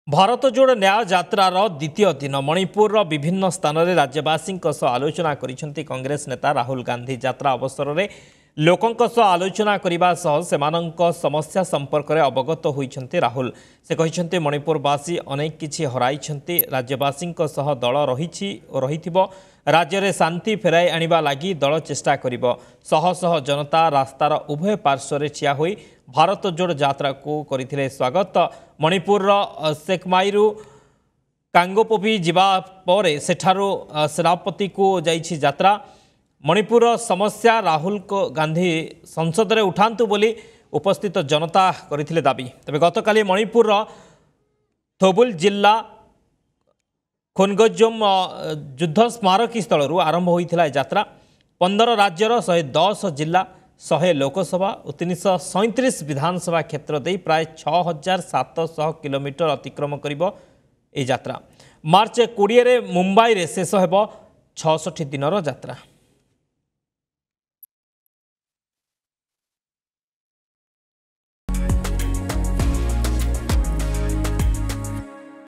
भारत जोड़ न्याय यात्रार द्वितीय दिन मणिपुर विभिन्न स्थान में राज्यवासी आलोचना करिसेंति कांग्रेस नेता राहुल गांधी। यात्रा अवसर में लोकों आलोचना करने समस्या संपर्क में अवगत होइछंति राहुल। से कहिसेंति मणिपुरवासी अनेक किछि हराइछंति, राज्यवासी दल रहिथिबो, राज्य में शांति फेराई आनिबा लागि दल चेष्टा करिबो। शह शह जनता रास्तार उभय पार्श्व ठिया होई भारत जोड़ यात्रा को करथिले स्वागत। मणिपुर सेकमाईरु कांगोपोपी जिबा परे सेठारु सेनापति को जाइछि यात्रा। मणिपुर समस्या राहुल गांधी संसद में उठांतु बोली उपस्थित जनता करथिले दाबी। तबे गतकाली मणिपुर थोबुल जिला खोनगजम युद्ध स्मारकी स्थल आरंभ होइथिला यात्रा। 15 राज्यर 110 जिला 100 लोकसभा और 337 विधानसभा क्षेत्र दे प्राय 6700 किलोमीटर अतिक्रम करिबो ए यात्रा। मार्च 20 रे मुंबई रे शेष हेबो 66 दिनर यात्रा।